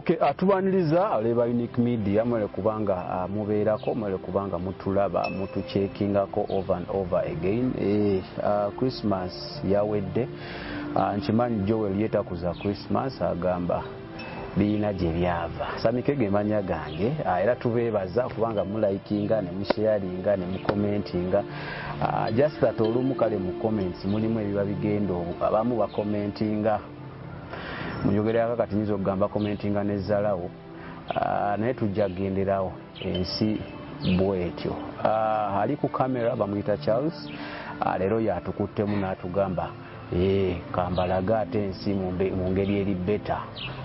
Okay, atubaniriza aleba Unique Media mwele kubanga mubeerako mwele kubanga mutulaba mutuchekingako over and over again. Christmas yawedde, nkimanyi Joel yetakuza Christmas agamba biina gye byava. Samikege manya gange era tubeebaza kubanga mulayikinga ne musharinga ne mukomentinga. Just that olumu kale mu comments mulimu ebiba bigenda abamu bakomentinga munyogerako kati nyizo okugamba commentinga nezzalawo naye tujja kugenderawo ensi bwetyo. Ali ku kamera bamuyita Charles leero yatukuttemu n'atugamba kambalaga ate ensi mu ngeri eri better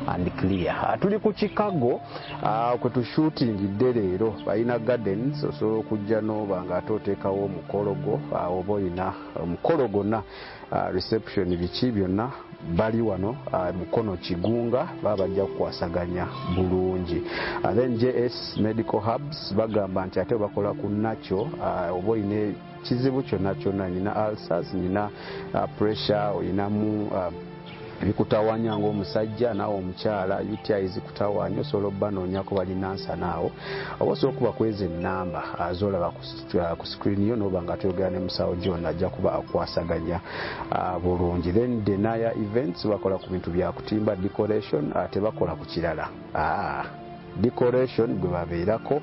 and clear. Tuli ku Chicago kwe tushootingidde leero balina gardens osobola okujja n'oba nga ate oteekawo omukologo oba olina omukolo gonna reception biki byonna bali wano mukono Kigunga baba bajja kukwasaganya bulungi. Then JS Medical Hubs bagamba nti ate bakola ku nacho oba olina kizibu kyonna kyonna, nina ulcers, nina pressure, olinamu bikutawanya ng'omusajja naawe omukyala UTI zikutawanya osobola obanoonyako balina ansa naawo oba osobola okuba kweza ennamba zolaba ku screen yo n'oba nga toyogera ne musawo John ajja kuba akwasaganya bulungi. Then Denaya Events bakola ku bintu bya kutimba decoration, tebakola ku kirala decoration gwe babeerako.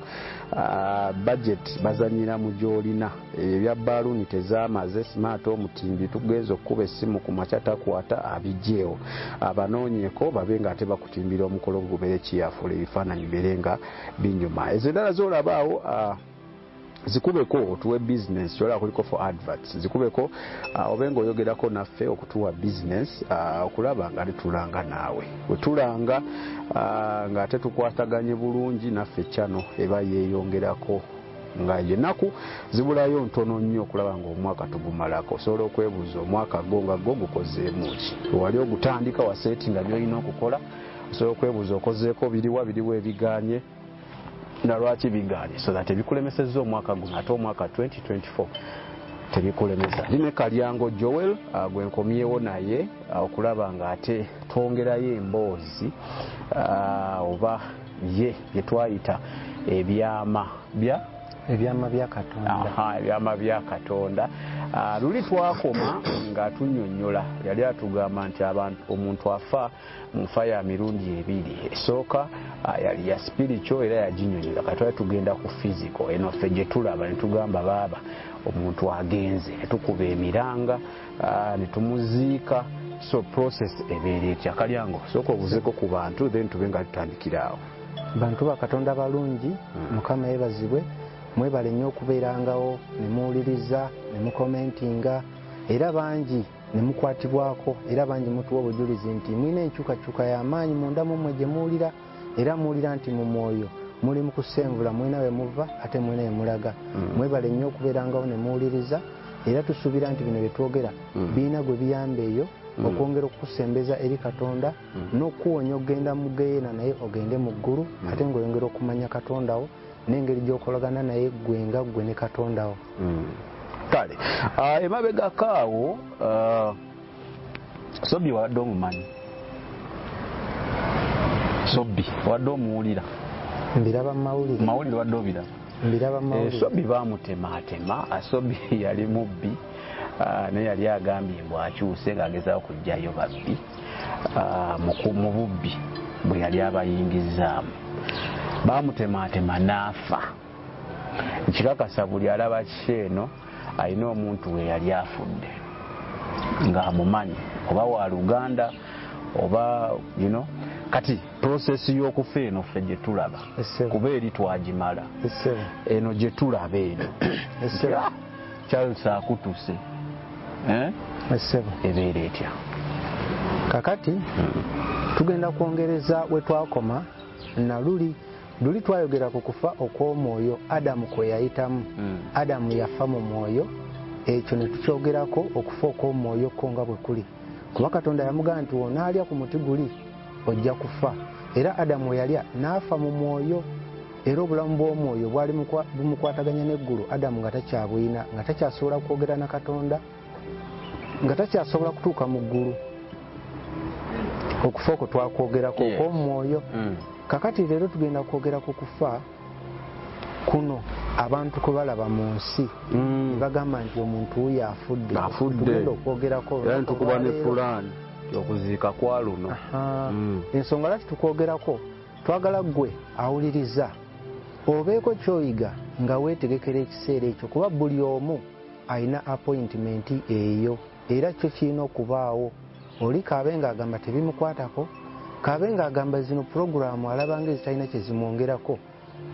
Budget bazanyira mu gyolina ebya balloon tezaamaze smart omutimbi tugezo okuba essimu ku makya takwata abijjeewo abanoonyeko babe nga ate bakutimbira omukolo gubeere kiyafuula ebifaananyi bere nga binyuma. Ezo endala zolabaawo zikubeko otuwe business kyola kuliko for adverts zikubeko obenga oyogerako naffe okutuwa business okulaba nga tulanga naawe wetulanga nga ate tukwataganye bulungi naffe channel eba yeeyongerako nga yenaku zibulayo ntono nnyo okulaba nga omwaka tugumalako. Osobola okwebuuza omwaka nga gukozeemu ki, wali ogutandika wasetinga byolina okukola. Osobola okwebuuza okozeeko biriwa ebiganye na lwaki biganye, so that ebikulemesezza omwaka guno ate omwaka 2024 tebikulemesa. Line Kalyango Joel gwenkomyewo naye okulaba nga ate twongerayo emboozi oba ye byetwayita ebyama bya Katonda. Ebyama bya Katonda. Luli twakoma nga tunnyonnyola yali atugamba nti omuntu afa mufa ya mirundi ebiri. Esooka yali ya spiritual era yaginnyonnyola. Kati tugenda ku physical eno ffe gye tulaba ne tugamba baaba omuntu agenze ne tukuba emiranga ne tumuziika. So process ebeera etya. Kalyango sooka obuzeeko ku bantu then tube nga tutandikiraawo. Bantu ba Katonda balungi, Mukama yebazibwe. Mwebale nnyo okubeerangawo ne muwuliriza ne mukomentinga era bangi ne mukwatibwako era bangi mutuwa obujulizi nti mwina enkyukakyuka y'amaanyi munda mu mmwe gye muwulira era muwulira nti mu mwoyo muli mu kusenvula mwina we muva ate mwina we mulaga. Mwebale nnyo okubeerangawo ne muwuliriza era tusuubira nti bino bye twogera biina gwe biyamba eyo okwongera okukusembeza eri Katonda n'okuwonya okugenda mu Geyeena naye ogende mu ggulu ate ng'oyongera okumanya Katondawo n'engeri gy'okolagana naye gwe ne Katondawo. Kale emabegako awo Sobbi wadde omumanyi? Sobbi wadde omuwulira? Mbiraba mu mawulire wadde obiraba? Mbiraba mu mawulire. Sobbi baamutematema. Sobbi yali mubbi naye yali agambye mbu akyuse ng'agezaako kuggyayo babbi mu bubbi bwe yali abayingizzaamu. Baamutematema n'afa. Nkikakasa buli alaba kyeeno alina omuntu we yali afudde ng'amumanyi oba wa Luganda oba kati process y'okufa eno ffe gye tulaba kuba eri twagimala eno gye tulaba eno Charles akutuse ebeera etya kakati tugenda kwongereza we twakoma na luli twayogera ku kufa okw'omwoyo Adamu kwe yayitamu. Adamu yafa mu mwoyo, ekyo ne tukyogerako okufa okw'omwoyo ko nga bwe kuli kuba Katonda yamugamba nti wonaalya ku muti guli ojja kufa era Adamu we yalya n'afa mu mwoyo era obulamu bw'omwoyo bwali bumukwataganya n'eggulu. Adamu nga takyabwina nga takyasobola kwogera na Katonda nga takyasobola kutuuka mu ggulu. okufa okwo twakwogerako okw'omwoyo. Kakati leero tugenda kwogera ku kufa kuno abantu kwe balaba mu nsi ne bagamba nti omuntu oyo afudde. Tugenda okwogerako tukuba ne fulaani okuziika kwa luno. Ensonga lwaki tukwogerako twagala ggwe awuliriza obeeko kyoyiga nga weetegekera ekiseera ekyo, kuba buli omu alina appointment eyo era kyo kirina okubaawo. Oli kaabe ng'agamba tebimukwatako, kaabe ng'agamba zino puroguramu alaba ng'ezitalina kye zimwongerako,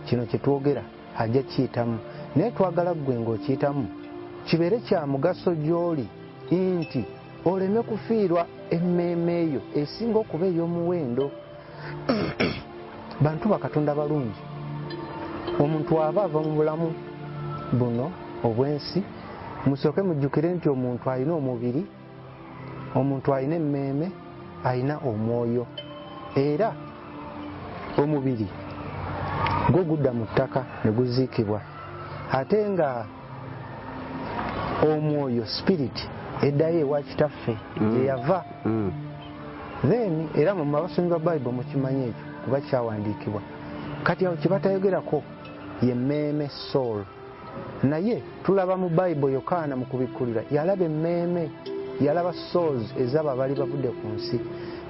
kino kye twogera ajja kiyitamu. Naye twagala ggwe ng'okiyitamu kibeere kya mugaso gy'oli nti oleme kufiirwa emmeeme eyo esinga okuba ey'omuwendo. Bantu bakatonda balungi, omuntu aba ava mu bulamu buno obw'ensi, musooke mujjukire nti omuntu alina omubiri, omuntu alina emmeeme, alina omwoyo, era omubiri gwo gudda mu ttaka ne guziikibwa, ate nga omwoyo spirit eddayo ewa kitaffe gye yava. Then era mu basomi ba Bible mukimanyi ekyo kuba kyawandiikibwa. Kati awo kye batayogerako ye mmeeme soul. Naye tulaba mu Bible Yokaana mu kubikkulira yalaba emmeeme, yalaba souls ez'abo abaali bavudde ku nsi.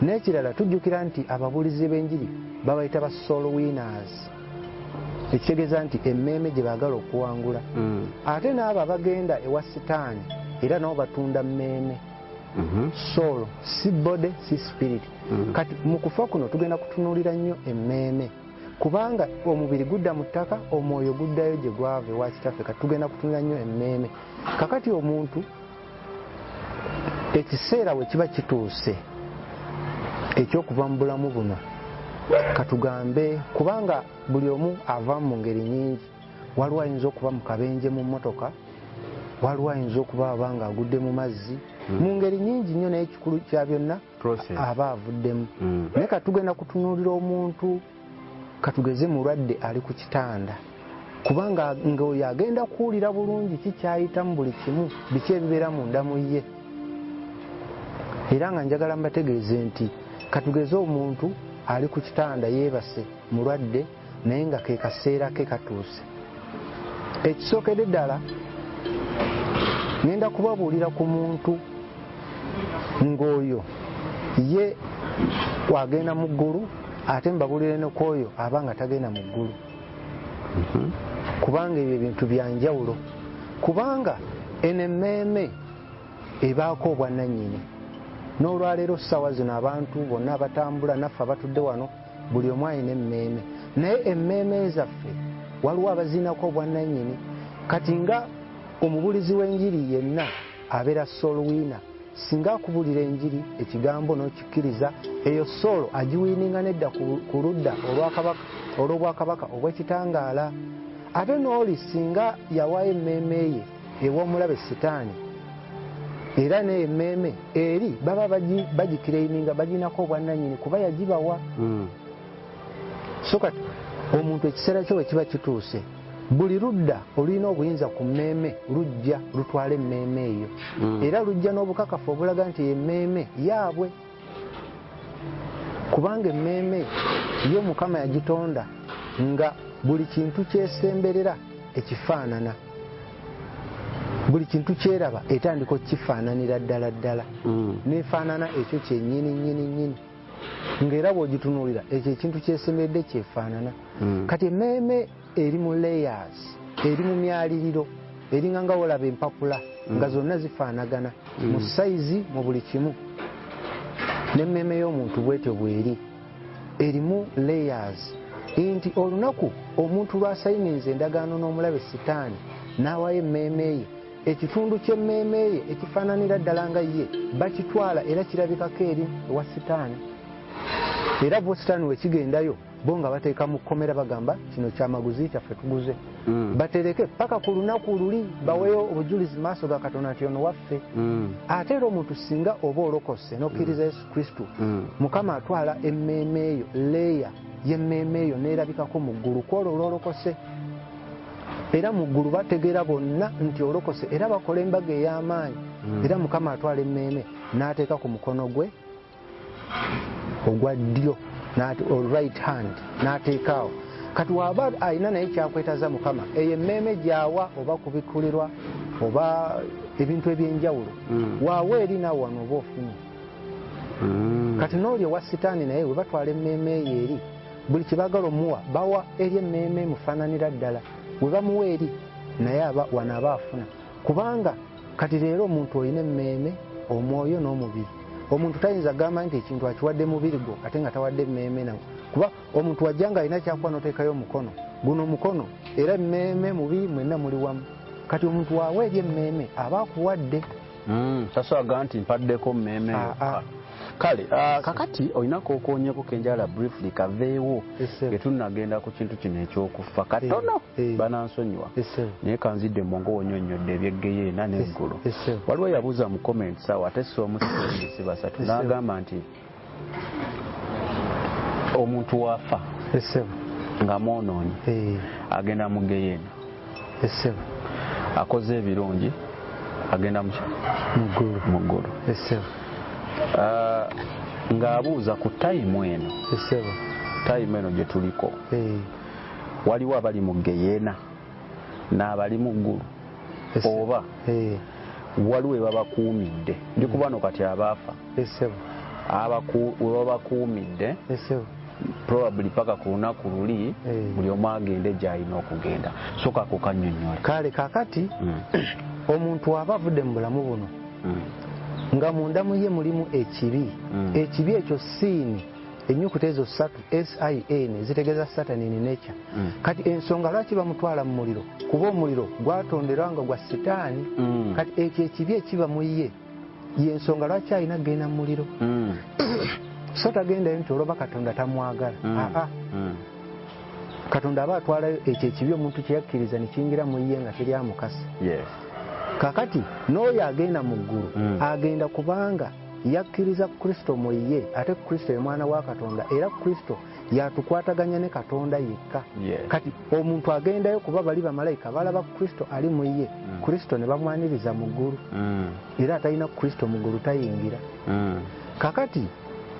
N'ekirala tujjukira nti ababuulizi b'enjiri babayita ba soul winners, ekitegeeza nti emmeeme gye baagala okuwangula. Ate n'abo abagenda ewa Sitaani era nabo batunda mmeeme. Soul si body si spirit. Kati mu kufa kuno tugenda kutunuulira nnyo emmeeme, kubanga omubiri gudda mu ttaka, omwoyo guddayo gye gwava ewa kitaffe. Kati tugenda kutunuulira nnyo emmeeme. Kakati omuntu ekiseera we kiba kituuse ekyokuva mu bulamu buno, katugambe, kubanga buli omu ava mu ngeri nnyingi. Waliwo ayinza okuba mu kabenje mu mmotoka, waliwo ayinza okuba abanga agudde mu mazzi, mu ngeri nnyingi nnyo, naye ekikulu kya byonna aba avuddemu. Naye katugenda kutunuulira omuntu, katugeze mulwadde ali ku kitanda, kubanga ng'oyo agenda kuwulira bulungi kikyayitamu buli kimu, biki ebibeera munda mu ye. Era nga njagala mbategeeze nti katugeze omuntu ali ku kitanda yeebase mulwadde, naye nga ke kaseera ke katuuse. Ekisookedde ddala ngenda kubabuulira ku muntu ng'oyo ye wagenda mu ggulu, ate mbabuulire ne kwoyo aba nga tagenda mu ggulu, kubanga ebyo ebintu bya njawulo. Kubanga eno emmeeme ebaako obwannannyini. N'olwaleero ssaawa zino abantu bonna abatambula, naffe abatudde wano, buli omu alina emmeeme. Naye emmeeme zaffe waliwo abaziinako obwannannyini. Kati nga omubuulizi w'enjiri yenna abeera soul winner. Singa akubulira enjiri ekigambo n'okikkiriza, eyo soul agiwiininga nedda ku ludda olw'obwakabaka obw'ekitangaala. Ate n'oli singa yawaayo emmeeme ye ew'omulabe Sitaani, era n'eyo emmeeme eri baba bagikireininga, baginako obwannannyini kuba yagibawa. So kati omuntu ekiseera kye we kiba kituuse, buli ludda olulina obuyinza ku mmeeme lujja lutwala emmeeme eyo, era lujja n'obukakafu obulaga nti emmeeme yaabwe, kubanga emmeeme yo Mukama yagitonda nga buli kintu kyesemberera ekifaanana, buli kintu kyeraba etandika okukifaananira ddala ddala, nefaanana ekyo kyennyini, ng'era bw'ogitunuulira ekyo ekintu kyesemberedde kyefaanana. Kati emmeeme eri mu layers, eri mu myaliriro, eringa nga wolaba empapula nga zonna zifaanagana mu sayizi, mu buli kimu. N'emmeeme y'omuntu bwetyo bweri, erimu layers, nti olunaku omuntu lw'asayininze endagaano n'omulabe Sitaani n'awaayo emmeeme ye, ekitundu ky'emmeeme ye ekifaananira ddala nga ye bakitwala era kirabikako eri ewa Sitaani. Era bo Sitaani we kigendayo, bo nga bateeka mu kkomera bagamba kino kyamaguzi kyaffe tuguze, batereke paka ku lunaku luli baweeyo obujulizi maaso ga Katonda nti ono waffe. Ate era omuntu singa oba olokose n'okkiriza Yesu Kristo, Mukama atwala emmeeme eyo, leeya y'emmeeme eyo n'erabikako mu ggulu kwolwo olwolokose. Era mu ggulu bategeera bonna nti olokose, era bakola embaga ey'amaanyi. Era Mukama atwala emmeeme n'ateeka ku mukono gwe ogwa ddyo right hand n'ateekaawo kati waba alina naye kyakwetaza Mukama eyo emmeeme gyawa oba kubikulirwa oba ebintu ebyenjawulo waawe eri naawe wano oba ofunye kati n'oli ewa sitaani naye we batwala emmeeme eyo eri buli kibagala omuwa bawa eri emmeeme mufaananira ddala we bamuwa eri naye wano aba afuna kubanga kati leero omuntu olina emmeeme omwoyo n'omubiri omuntu tayinza gamba nti ekintu akiwadde mubiri gwo ate nga tawadde emmeeme nawe kuba omuntu wajja nga alina kyakuba n'oteekayo omukono guno omukono era emmeeme mubiri mwenna muli wamu kati omuntu waawe eri emmeeme aba akuwadde tasobola nti mpaddeko mmeeme kale kakati olinako okoonyeko kenjala briefly kaveewo getunagenda ku kintu kino ekyokufa katono banansonyiwa naye kanzidde mongo wonyonyodde ebyegeyeena n'eggulu waliwo yabuuza mu comments awo ate si omusisi basatu n'agamba nti omuntu waafa nga mwonoonyi agenda mu geyeena akoze ebirungi agenda mu ggulu ng'abuuza ku tayimu eno gye tuliko waliwo abali mu geyeena n'abali mu ggulu oba waliwo ebabakuumidde ndikuba no kati abaafa webabakuumidde probably paka ku lunaku luli buli omu agende gy'alina okugenda soka kukannyonnyola kale kakati omuntu aba avudde mu bulamu buno nga munda mu ye mulimu ekibi ekyo siini ennyukuta ezo ssatu sin zitegeeza Satan in nature kati ensonga lwaki bamutwala mu muliro kuba omuliro gwatonderwa nga gwa Sitaani kati ekyo ekibi ekiba mu ye yensonga lwaki alina kugenda mu muliro so tagendayo nti olwoba Katonda tamwagala Katonda aba atwalayo ekyo ekibi omuntu kye yakkiriza ne kiyingira mu ye nga teryamukasa kakati n'oyo agenda mu ggulu agenda kubanga yakkiriza Kristo mu ye ate Kristo ye mwana wa Katonda era Kristo yatukwataganya ne Katonda yekka kati omuntu agendayo kuba bali bamalayika balaba Kristo ali mu ye Kristo ne bamwaniriza mu ggulu era atalina Kristo mu ggulu tayingira kakati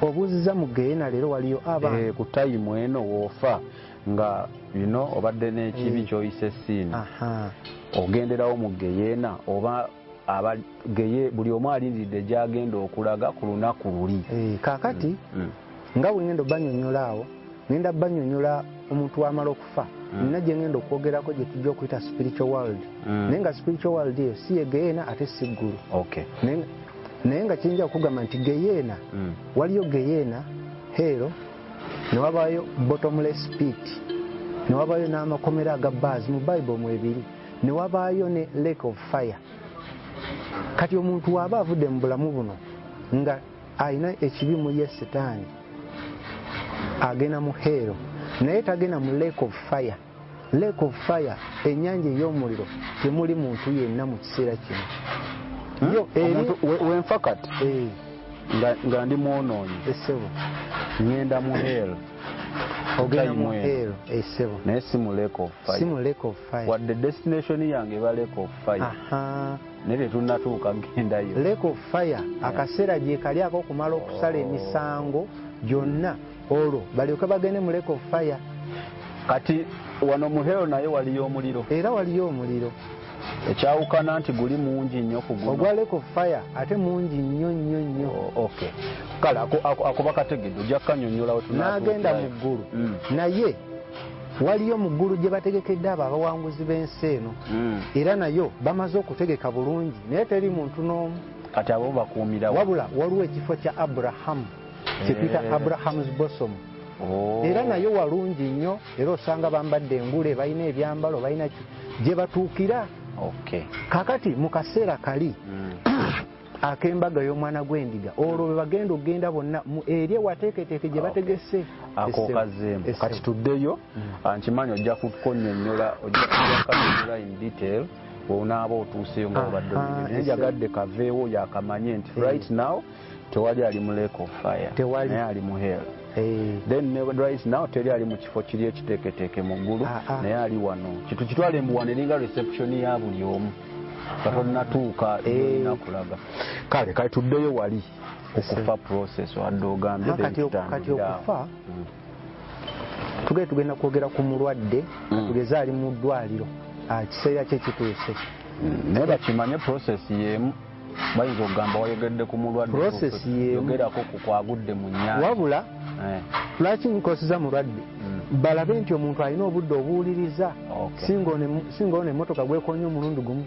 obuuziza mu geyeena leero waliyo abantu ku tayimu eno woofa nga obadde n'ekibi kyoyise siini ogenderawo mu geyeena oba buli omu alindiridde gy'agenda okulaga ku lunaku luli kakati nga bwe ngenda obanyonnyola awo ngenda banyonnyola omuntu wamala okufa nina gye ngenda okwogerako gye tujja okuyita spiritual world naye nga spiritual world eyo si ye geyeena ate si ggulu naye nga kiyinza okugamba nti geyeena waliyo geyeena hero ne wabaayo bottomless pit ne wabaayo n'amakomera aga baazi mu Bible mu ebiri ne wabaayo ne lake of fire kati omuntu waba avudde mu bulamu buno nga alina ekibi mu ye Sitaani agenda mu hero naye tagenda mu lake of fire ennyanja ey'omuliro temuli muntu yenna mu kiseera kino wenfa kati nga ndi mwonoonyi ngenda mu hero ogenda mu hero naye si mu lake of fire wadde destination yange eba lake of fire naye tetunnatuuka gendayo lake of fire akaseera gye kali akokumala okusala emisango gyonna olwo balyoke bagende mu lake of fire kati wano mu hero naye waliyo omuliro era waliyo omuliro ekyawukana nti guli mungi nnyo ku guno ogwa lake of fire ate mungi nnyo kale akuba kategedde ojja kukanyonnyola we n'agenda mu ggulu naye waliyo mu ggulu gye bategekedde abo abawanguzi b'ensi eno era nayo bamaze okutegeka bulungi naye teri muntu n'omu kati abo bakuumirawo wabula waliwo ekifo kya Aburahamu kyetuyita Abraham's bosom era nayo walungi nnyo era osanga bambadde engule balina ebyambalo balina gye batuukira kakati mu kaseera kali ak'embaga y'omwana gw'endiga olwo bwe bagenda okugenda bonna eri ewateeketeeke gye bategese ako kazeemu kati tuddeyo nkimanyi ojja kukonnyonnyola in detail bw'onaaba otuuseyo nga obadde naye njagadde kaveewo yakamanye nti right now tewali ali mu lake of fire naye ali mu hell then right now teri ali mu kifo kiri ekiteeketeeke mu ggulu naye ali wano kitwale mbu wano eringa reception ya buli omu katonatuuka nakulaga kale kale tuddeyo wali okufa process wadde ogambye kati okufa tugenda kwogera ku mulwadde tugeze ali mu ddwaliro kiseera kye kituuse naye bakimanye process yeemu bayinza okugamba wayogedde ku mulwadde process yogerako kukwagudde mu nnyanja wabula lwaki nkosiza mulwadde balabe nti omuntu alina obudde obuwuliriza singa ono emmotoka gwekonya omulundi gumu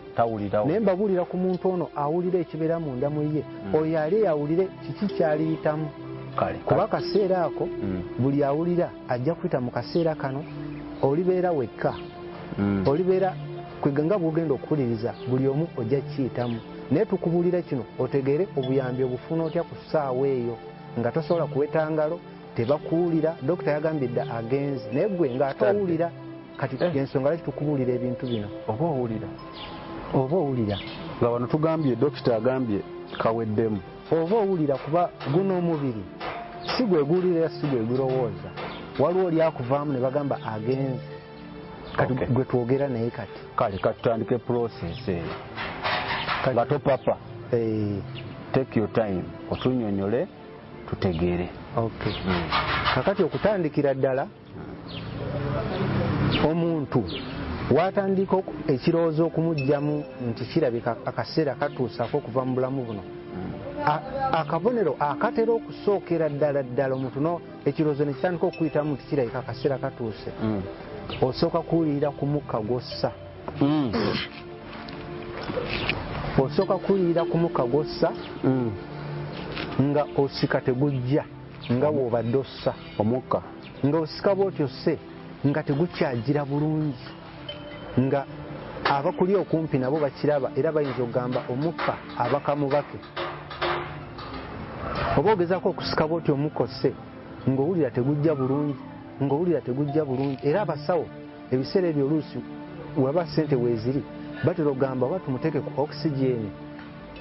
naye mbabuulira ku muntu ono awulira ekibeera munda mu ye oyo ali awulire kiki kyaliyitamu kuba akaseera ako buli awulira ajja kuyita mu kaseera kano olibeera wekka olibeera kweganga bwogenda okuwuliriza buli omu ojja kiyitamu naye tukubuulira kino otegeere obuyambi obufuna otya ku ssaawa eyo nga tosobola kuweta ngalo tebakuwulira dokita yagambye dda agenzi naye gwe ng'atowulira kati ensonga lwaki tukubuulira ebintu bino oba owulira nga wano tugambye dokita agambye kaweddemu oba owulira kuba guno omubiri si gwe guwulira si gwe gulowooza waliwo oli akuvaamu ne bagamba agenzi kati gwe twogera naye kati kale katutandike process eyo nga topapa take your time otunnyonnyole tutegeere kakati okutandikira ddala omuntu watandika ekirowoozo okumugyamu nti kirabika akaseera katuusako okuva mu bulamu buno akabonero akatera okusookera ddala omuntu ekirowoozo nekitandika okuyitamu nti kirabika akaseera katuuse osooka kuwulira ku mukka gwossa nga osika tegujja nga bw'obadde ossa omukka nga osika bw'otyo sse nga tegukyagira bulungi nga abakuli okumpi nabo bakiraba era bayinza okugamba omukka abaka mubake oba ogezaako okusika bw'oti omukka osse ng'owulira tegujja bulungi era abasawo ebiseera ebyo oluusi waba ssente weeziri batera okugamba oba tumuteeke ku oxygeni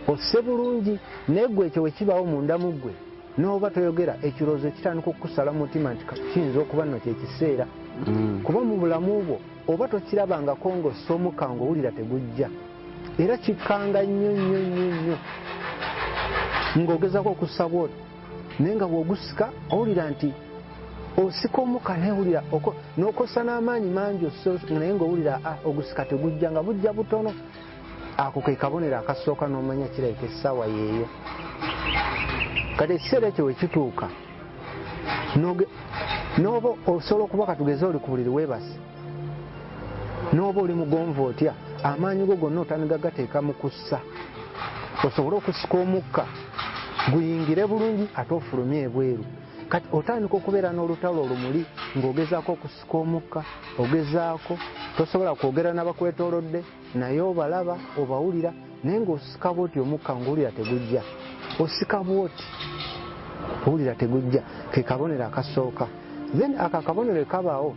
osse bulungi naye gwe ekyo wekibaawo munda mu ggwe n'oba toyogera ekirowoozo kitandika okukusala mu mutima nti kiyinza okuba nno kyekiseera kuba mu bulamu bwo oba tokirabangako ng'ossa omukka ng'owulira tegujja era kikkanga nnyo ng'ogezako okussa bwoti naye nga bw'ogusika owulira nti osika omukka newulira n'okosa n'amaanyi mangi naye ng'owulira ogusika tegujja nga bujja butono ako ke kabonero akasooka n'omanya kirabika essaawa yeeyo kati ekiseera ekyo wekituuka n'oba osobola okuba katugeze oli ku buliri weebase n'oba oli mugonvu otya amaanyi go gonna otandika gateeka mu kussa osobole okusika omukka guyingire bulungi ate ofulumye ebweru kati otandika okubeera n'olutalo olumuli ng'ogezaako okusika omukka ogezaako tosobola kwogera n'abakwetoolodde naye obalaba obawulira naye ng'osika bwoti omukka ng'owulira tegujja osika bwoti owulira tegujja ke kabonero akasooka then ako akabonero kabaawo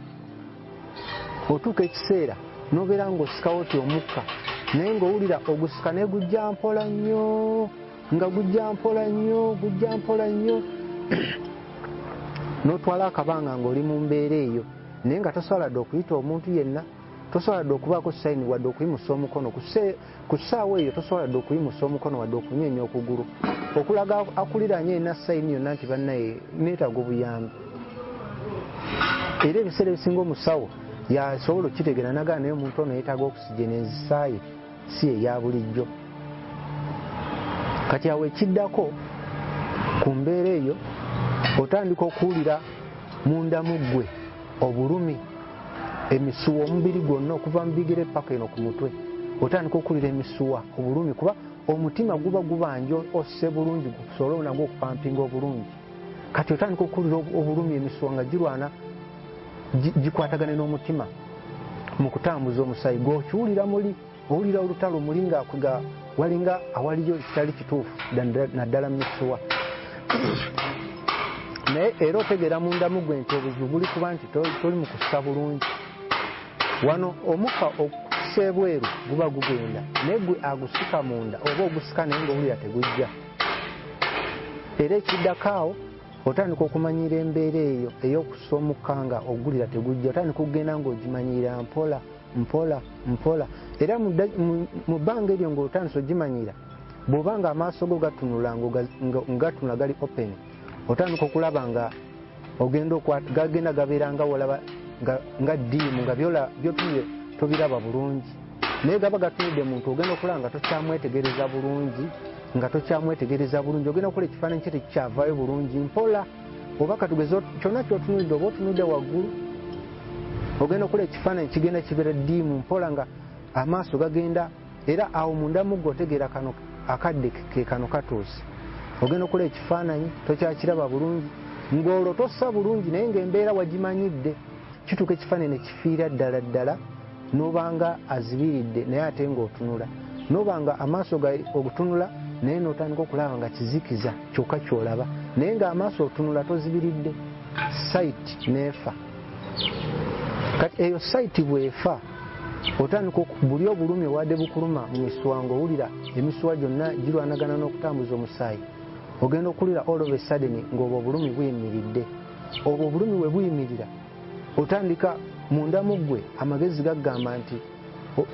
otuuka ekiseera n'obeera ng'osika bwoti omukka naye ng'owulira ogusika naye gujja mpola nnyo nga gujja mpola nnyo n'otwala akabanga ng'oli mu mbeera eyo naye nga tosobola dde okuyita omuntu yenna tosobola dde okubaako sayini wadde okuyimusa omukono ku ssaawa eyo tosobola dde okuyimusa omukono wadde okunyenya okugulu okulaga akuliranye erina sayini yonna nti bannaye neetaaga obuyambi era ebiseera ebisinga omusawo yasobola okitegeera nagaa naye omuntu ono yeetaaga okisigena enzisaaye si eya bulijjo kati awo ekiddako ku mbeera eyo otandika okuwulira munda mu ggwe obulumi emisuwa omubiri gwonna okuva mu bigere paka eno ku mutwe otandika okuwulira emisuwa obulumi kuba omutima guba gubanja osse bulungi gusobole nagwo okupampinga obulungi kati otandika okuwulira obulumi emisuwa nga girwana gikwatagane n'omutima mu kutambuza omusaayi gw'okiwulira muli owulira olutalo muli nga walinga awaliyo kitali kituufu naddala mu misuwa naye era otegeera munda mu ggwe nti obuzibu buli kuba nti toli mu kussa bulungi wano omukka okussa ebweru guba gugenda naye gwe agusika munda oba ogusika naye ng'owulira tegujja era ekiddako awo otandika okumanyira embeera eyo ey'okussa omukka nga ogulira tegujja otandika okugenda ng'ogimanyira mpola mpola era mu bbanga eryo ng'otandise ogimanyira bw'obanga amaaso go gatunula ngatunula gali open otandika okulaba nga gagenda gabeera nga wolaba nga ddiimu nga byotunire tobiraba bulungi naye gaba gatunudde muntu ogenda okulaba nga tokyamwetegereza bulungi ogenda okola ekifaananyi kye tekikyavaayo bulungi mpola oba katugeze kyonna kyotunudde oba otunudde waggulu ogenda okola ekifaananyi kigenda kibeera ddiimu mpola nga amaaso gagenda era awo munda muggo otegeera kano akadde ke kano katuuse ogenda okola ekifaananyi tokyakiraba bulungi ng'olwo tossa bulungi naye ng'embeera wagimanyidde kituuka ekifaananyi ne kifiira ddala n'obanga azibiridde naye ate ng'otunula n'obanga amaaso ogutunula naye n'otandika okulaba nga kizikiza kyokka ky'olaba naye ng'amaaso otunula tozibiridde sayiti n'efa kati eyo sayiti bw'efa otandika buli obulumi wadde bukuluma mu misuwa ng'owulira emisuwa gyonna girwanagana n'okutambuza omusaayi ogenda okulira all of a sudden ng'obwo obulumi buyimiridde obwo obulumi bwe buyimirira otandika munda mu ggwe amagezi gaggamba nti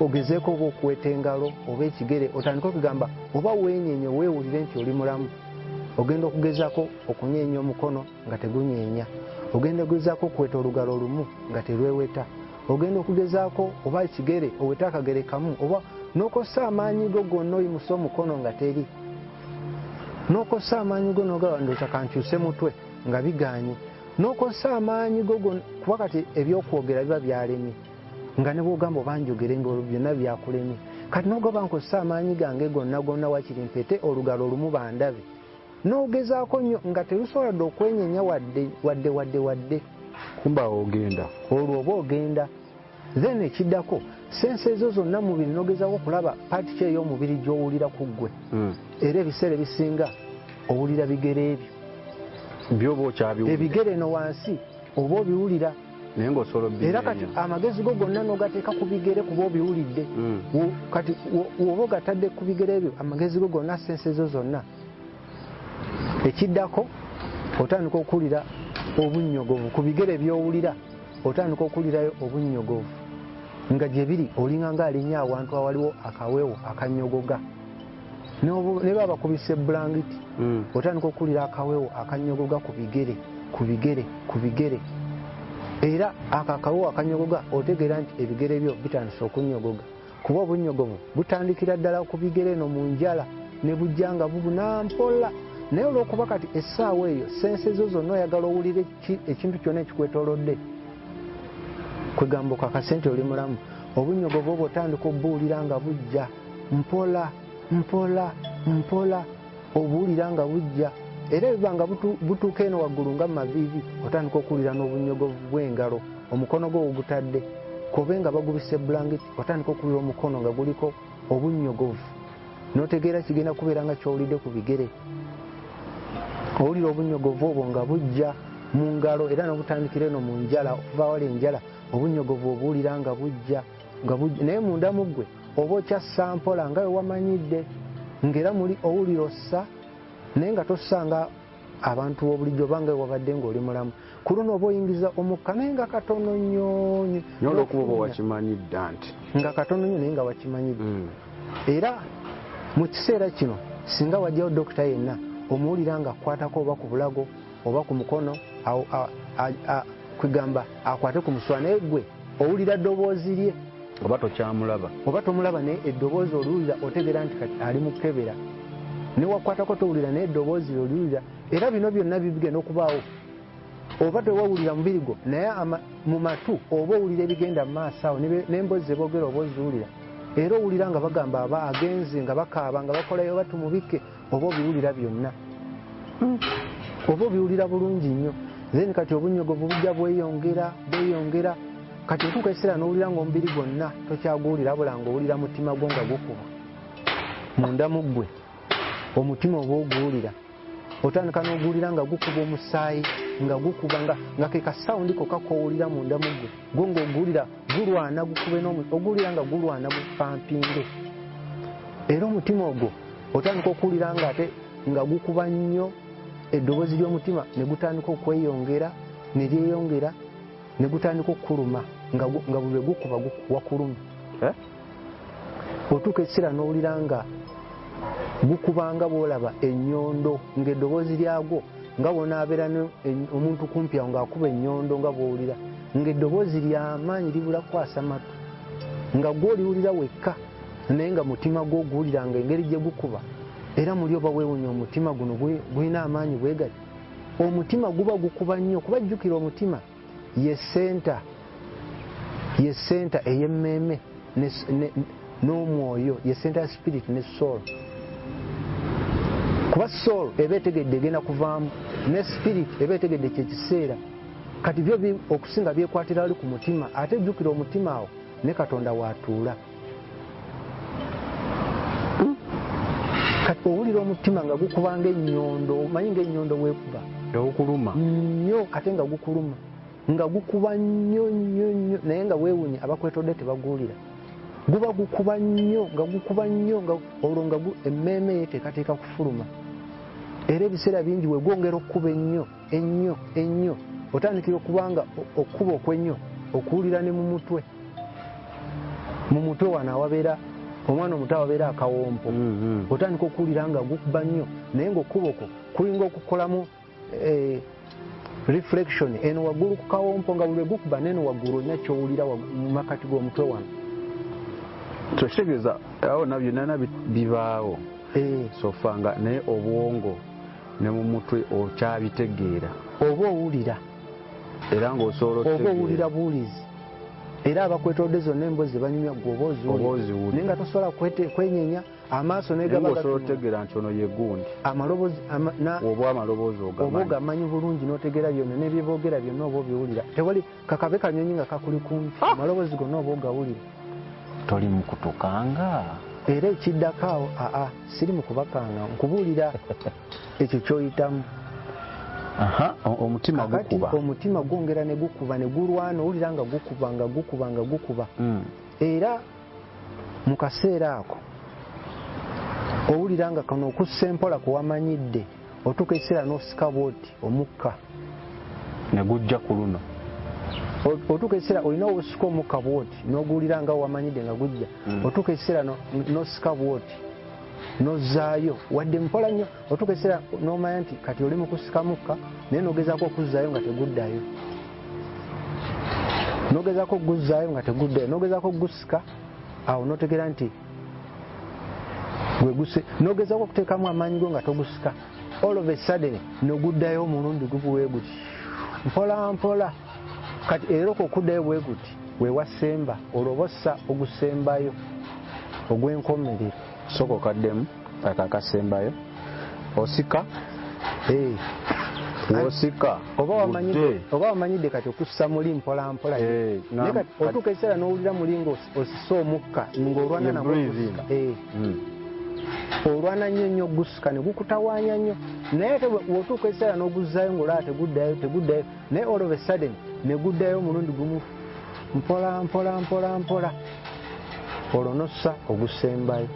ogezeeko oba okuweta engalo oba ekigere otandika okugamba oba weenyeenya weewulire nti oli mulamu ogenda okugezaako okunyeenya omukono nga tegunyeenya ogenda okugezaako okuweta olugalo lumu nga terweweta ogenda okugezaako oba ekigere oweta akagere kamu oba n'okosa amaanyi go gonna oyimusa omukono nga teri n'okosa amaanyi go nogawandooza kankyuse mutwe nga biganye n'okosa amaanyi go kuba kati ebyokwogera biba byalemye nga ne bwogamba oba njogere ng'olwo byonna byakulemye kati n'ogaba nkosa amaanyi gange gonna wakiri mpete olugalo lumu bandabe n'ogezaako nnyo nga terusoboladde okwenyenya wadde kumba ogenda olwo oba ogenda then ekiddako sense ezo zonna mubiri n'ogezaako okulaba paati ki ey'omubiri gy'owulira ku ggwe era ebiseera ebisinga owulira bigere ebyo byoba okyabiwulira ebigere no wansi oba obiwulira naye ng'osobola obimeenya era kati amagezi go gonna n'ogateeka ku bigere kuba obiwulidde kati oba ogatadde ku bigere ebyo amagezi go gonna sense ezo zonna ekiddako otandika okuwulira obunnyogovu ku bigere by'owulira otandika okuwulirayo obunnyogovu nga gye biri olinga ng'alinnyo awantu awaliwo akaweewo akannyogoga ne baba bakubise bulangiti otandika okuwulira akaweewo akannyogoga ku bigere era akaweewo akannyogoga otegeera nti ebigere byo bitandise okunnyogoga kuba obunnyogovu butandikira ddala ku bigere eno mu njala ne bujja nga bubuna mpola naye olw'okuba kati essaawa eyo sense zo zonna oyagala owulire ekintu kyonna ekikwetoolodde kwegamba okakase nti oli mulamu obunnyogovu obwo otandika obuwulira nga bujja mpola obuwulira nga bujja era biba nga butuuka eno waggulu nga mumaviivi otandika okuwulira n'obunnyogovu bw'engalo omukono gwo ogutadde kobe nga bagubise bulangiti otandika okuwulira omukono nga guliko obunnyogovu n'otegeera kigenda kubeera nga kyowulidde ku bigere owulira obunnyogovu obwo nga bujja mu ngalo era n'obutandikira eno mu njala okuva wali enjala obunnyogovu obuwulira nga bujja naye munda mu ggwe oba okyassa mpola nga wewamanyidde ng'era muli owulira ossa naye nga tossanga abantu b'obulijjo oba nga wabadde ng'oli mulamu ku luno oba oyingiza omukka naye nga katono nnyo olwokuba oba wakimanyidde nti nga katono nnyo naye nga wakimanyidde era mu kiseera kino singa wajjawo dokita yenna omuwulira nga akwatako oba ku bulago oba ku mukono kwegamba akwate ku muswa naye gwe owulira ddoboozi lye oba tokyamulaba oba tomulaba naye eddoboozi oluwulira otegeera nti kati ali mu kkebera ne wakwatako towulira naye eddoboozi oluwulira era bino byonna bigenda okubaawo oba tewawulira mubiri gwo naye mu matu oba owulira ebigenda mu maaso awo n'emboozi ze boogera oba oziwulira era owulira nga bagamba aba agenze nga bakaaba nga bakolayo oba tumubike oba obiwulira byonna oba obiwulira bulungi nnyo then kati obunnyogovu bujja bweyongera kati otuuka ekiseera n'owulira ng'omubiri gwonna tokyaguwulira wabula ng'owulira mutima gwo nga gukuba munda mu ggwe omutima oba oguwulira otandika n'oguwulira nga gukuba omusaayi nga gukuba nga ke kasawundi kokka kowulira munda mu ggwe gwo ng'oguwulira gulwana gukube oguwulira nga gulwana gupampinge era omutima ogwo otandika okuwulira nga ate nga gukuba nnyo eddoboozi ly'omutima ne gutandika okweyongera ne lyeyongera ne gutandika okukuluma nga bwe gukuba wakuluma. Otuuka essira n'owulira nga gukubanga bw'olaba ennyondo ng'eddoboozi lyagwo nga bw'onaabeera omuntu kumpi awo ng'akuba ennyondo nga bw'owulira ng'eddoboozi ly'amaanyi libula kukwasa matu nga gw'oliwulira wekka naye nga mutima gwo oguwuliranga engeri gye gukuba era muli oba weewunya omutima guno gulina amaanyi bwe gati. Omutima guba gukuba nnyo kuba jjukira omutima ye senta ey'emmeeme n'omwoyo, ye senta ya spirit ne soul. Kuba soul eba etegedde egenda kuvaamu ne spirit eba etegedde kyekiseera kati byo okusinga byekwatira ali ku mutima ate jjukira omutima awo ne Katonda waatuula. Kati owulira omutima nga gukubanga ennyondo, omanyi ng'ennyondo bwekuba okuluma nnyo ate nga gukuluma nga gukuba nnyo naye nga weewunya abakwetodde tebaguwulira. Guba gukuba nnyo nga olwo nga emmeeme ye teekateeka kufuluma era ebiseera bingi we gwongera okukuba ennyo otandikira okubanga okukuba okw'ennyo okuwulira ne mu mutwe wano awabeera omwana omuto awabeera akawompo otandika okuwulira nga gukuba nnyo naye ng'okuba okwo kulinga okukolamu reflection eno waggulu ku kawompo nga buli gukuba neno waggulu olina kyowulira mu makati g'omutwe wano. Kitegeeza awo nabyo byonna bibaawo sofanga naye obwongo ne mu mutwe okyabitegeera oba owulira era ng'osobola oba owulira buulizi era abakwetodde zonna emboozi banyumya gwe oba oziwulira naye nga tosobola kwenyenya amaaso osobola otegeera nti ono ye gundi oba amaloboozi oba ogamanyi bulungi n'otegeera byonna n'ebyoboogera byonna oba obiwulira tewali kakabe kanyonyi nga kakuli kumpi amaloboozi gonna oba ogawulira. Toli mu kutukanga era ekiddako awo siri mu kubakanga nkubuulira ekyo ky'oyitamu. Omutima gukuba omutima gwongera ne gukuba ne gulwana owulira nga gukuba era mu kaseera ako owulira nga kano okussa empola kuwamanyidde otuuka ekiseera n'osika bwoti omukka ne gujja ku luno otuuka ekiseera olina obusika omukka bwoti n'oguwulira nga wamanyidde nga gujja otuuka ekiseera n'osika bwoti n'ozzaayo wadde mpola nnyo otuuka ekiseera n'omanya nti kati oli mu kusika mukka naye n'ogezaako okuzzaayo nga teguddayo n'ogezaako ogusika awo n'otegeera nti n'ogezaako okuteekamu amaanyi go nga togusika all of a sudden n'oguddayo omulundi gubuwe guti mpola kati era okuddayo bwe guti weewasemba olwobossa ogusembayo ogw'enkomerero soko kaddemu akasembayo osika osika oba wamanyidde kati okussa muli mpola otuuka ekiseera n'owulira muli ng'osisa omukka ng'olwana nagusika olwana nnyo ogusika ne gukutawaanya nnyo naye ate bw'otuuka ekiseera n'oguzzaayo ng'olaba teguddayo naye all of a sudden ne guddayo omulundi gumu mpola olwo n'ossa ogusembayo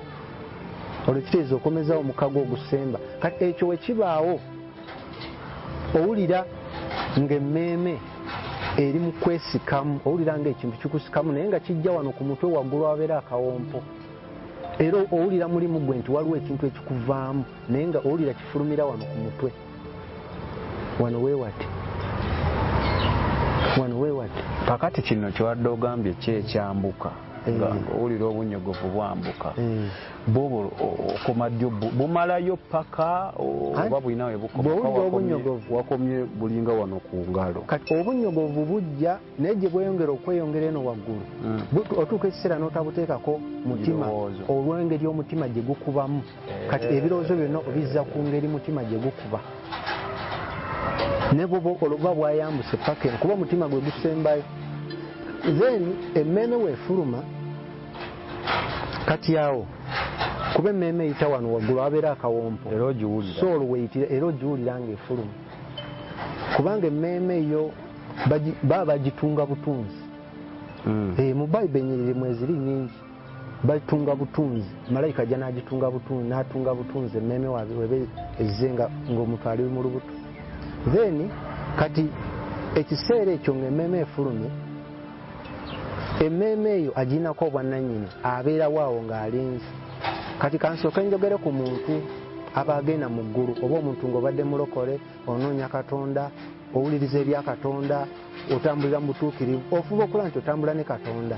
olwo kitegeeza okomezawo omukago ogusemba. Kati ekyo we kibaawo owulira ng'emmeeme eri mu kwesikamu owulira ng'ekintu kikusikamu naye nga kijja wano ku mutwe waggulu wabeera akawompo era owulira mulimu gwe nti waliwo ekintu ekikuvaamu naye nga owulira kifulumira wano ku mutwe wano weewate kakati kino kiwadde ogambye kyekyambuka nga owulira obunyogovu bwambuka bwoba okoma ddyo bumalayo paka oba bulina we wakomye bulinga wano ku ngalo. Kati obunyogovu bujja naye gye bweyongera okweyongera eno waggulu otuuka ekiseera n'otabuteekako mutima olw'engeri omutima gye gukubamu kati ebirowoozo byonna obizza ku ngeri mutima gye gukuba ne bwoba bwayambuse paka eno kuba omutima gwe gusembayo then emmeeme weefuluma kati awo kuba emmeeme eyita wano waggulu wabeera akawompo so olwo weeyitira era ogiwulira ng'efuluma kubanga emmeeme eyo baba bagitunga butunzi mu Bayibuli ennyiriri mweziri nnyingi bagitunga butunzi malayika ajja n'agitunga butunzi n'atunga butunzi emmeeme webe ezze ng'omuntu ali mu lubuto then kati ekiseera ekyo ng'emmeeme efulumye, emmeeme eyo aginako obwannannyini abeerawo awo ng'alinze. Kati kansooke njogere ku muntu aba agenda mu ggulu, oba omuntu ng'obadde mulokole, onoonya Katonda, owuliriza ebya Katonda, otambulira mu butuukirivu, ofuba okulaba nti otambula ne Katonda.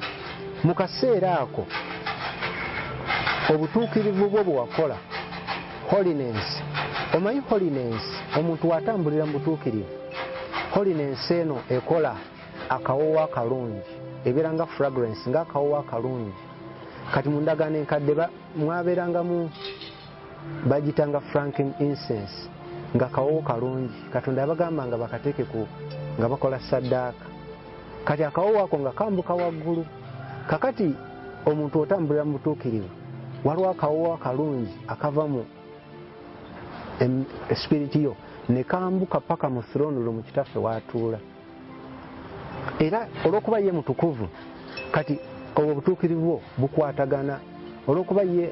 Mu kaseera ako obutuukirivu bwo bwe wakola, holiness, omanyi holiness, omuntu watambulira mu butuukirivu, holiness eno ekola akawoowo akalungi, ebeera nga fragrance, ng'akawoowo akalungi. Kati mu ndagaano enkadde mwabeerangamu bagitanga franking incense, nga kawoowo kalungi, Katonda yabagamba nga bakateeke nga bakola saddaaka. Kati akawoowo ako nga kambuka waggulu. Kakati omuntu otambulira mu butuukirivu, waliwo akawoowo akalungi akava mu espiriti yo ne kambuka paka mu throne room kitaffe w'atuula. Era olw'okuba ye mutukuvu, kati obwo obutuukirivu bukwatagana, olw'okuba ye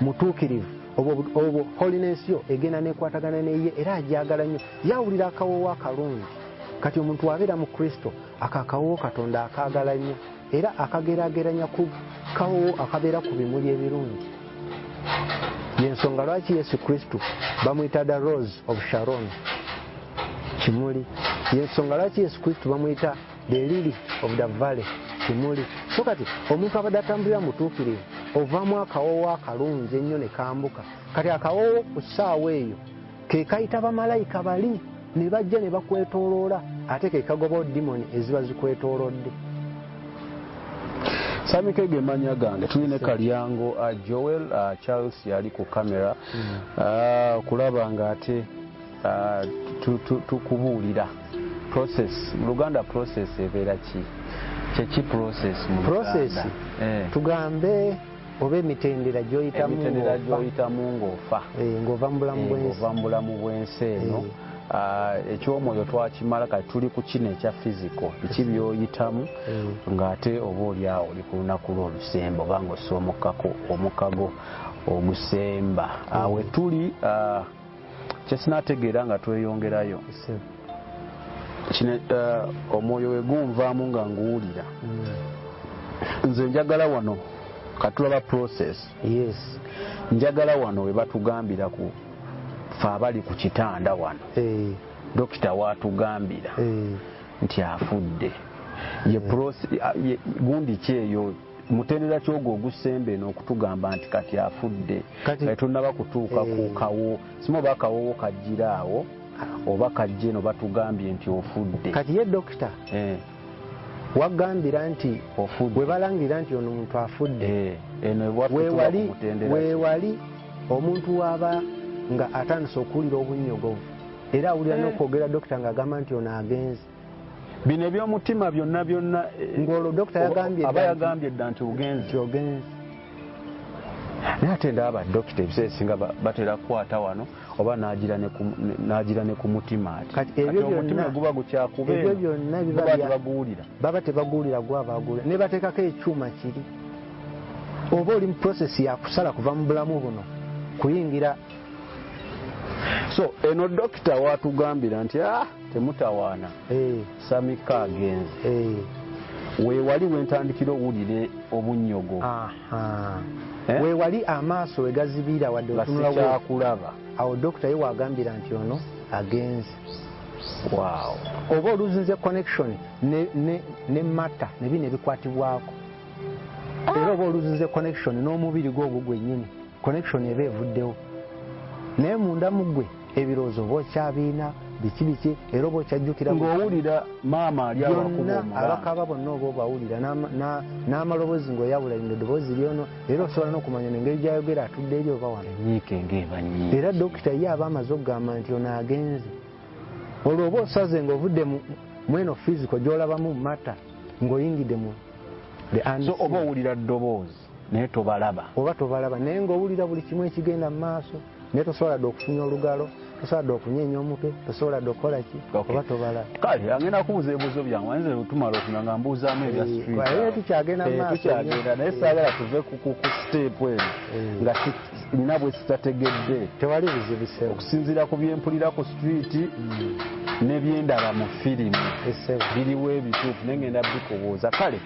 mutuukirivu, obwo holiness yo egenda nekwatagana neye, era ajagala nnyo, yawulira akawoowo akalungi. Kati omuntu wabeera mu Kristo, akakawoowo Katonda akaagala nnyo, era akageraageranya ku kawoowo akabeera ku bimuli ebirungi. Yensonga lwaki Yesu Kristo bamuyita the Rose of Sharon, kimuli. Yensonga lwaki Yesu Kristo bamuyita the Lily of the Valley, kimuli. So kati omuntu abadde atambulira mu butuukirivu, ovaamu akawoowo akalungi ennyo ne kambuka. Kati akawoowo ku ssaawa eyo ke kayita bamalayika bali ne bajja ne bakwetooloola, ate ke kagoba dimoni eziba zikwetoolodde. Samike ge manya gange tulina Kalyango Joel Charles yali ku kamera kulaba nga ate tukubuulira process mu Luganda. Process ebeera ki? Kyeki process mu Luganda? Tugambe oba emitendera gy'oyitamu ng'ofa, ng'ova mu bulamu bw'ensi eno. Ekyomwoyo twakimala, kati tuli ku kino ekya physical, biki byoyitamu ng'ate oba oli awo oli ku lunaku lw'olusemba oba ng'ossa omukago ogusemba. Awe tuli kyesinaategeera nga tweyongerayo omwoyo we gunvaamu nga nguwulira. Nze njagala wano katulaba process, njagala wano we batugambira ku fe abali ku kitanda wano, dokita watugambira nti afudde. Gundi ki eyo mutendera kyogwo ogusembe eno okutugamba nti kati afudde, kati tunnaba kutuuka ku kawo sima oba akawoowo kajjira awo oba kajje eno batugambye nti ofudde. Kati ye dokita wagambira nti ofudde, we balangirira nti ono muntu afudde, weewali omuntu waba nga atandise okuwulira obunnyogovu, era awulira n'okwogera dokita ng'agamba nti ono agenze. Bino eby'omutima byonna ng'olwo dokita aba yagambye dda nti ogenze. Naye ate ndaba dokita ebiseera ebisinga batera kukwata wano oba n'agira ne ku mutima ati omutima guba gukyakubeera, byonna baguwulira, baba tebaguwulira gwa baguwulira, ne bateekako ekyuma kiri. Oba oli mu process ya kusala kuva mu bulamu buno kuyingira. So eno dokita watugambira nti temutawaana, Samika agenze. Weewali wentandikira owulire obunnyogo, weewali amaaso we gazibira wadde otunula kyakulaba, awo dokita ye wagambira nti ono agenze. Wow. Oba oluzinze connection ne mata ne bino ebikwatibwako, era oba oluzinze connection n'omubiri gw'ogwo gwennyini, connection eba evuddewo. Naye munda mu ggwe ebirowoozo oba okyabiina biki, era oba okyajjukira ng'owulira maama ali byonna abakaba bonna oba obawulira n'amaloboozi ng'oyawula lino eddoboozi lyono, era osobola n'okumanya n'engeri gy'ayogera atudde eri oba wano. Era dokita ye aba amaze okugamba nti ono agenze. Olwo oba osaze ng'ovudde mu eno physical gy'olabamu mata ng'oyingidde mu so oba owulira ddoboozi naye tobalaba, naye ng'owulira buli kimu ekigenda mu maaso, naye tosobola dde okufunya olugalo, tosobola okunyeenya omutwe tosobola okukola ki oba tobala kale agenda kubuuza ebibuuzo byange wanze lutumala okunga nga mbuuzaamu ebya street tukyagenda maaso tukyagenda naye saagala tuve ku step eno nga nina bwe sitategedde tewali bizibu okusinziira ku byempulira ku street ne byendaba mu firimu biriwo ebituufu naye ngenda bikubuuza kale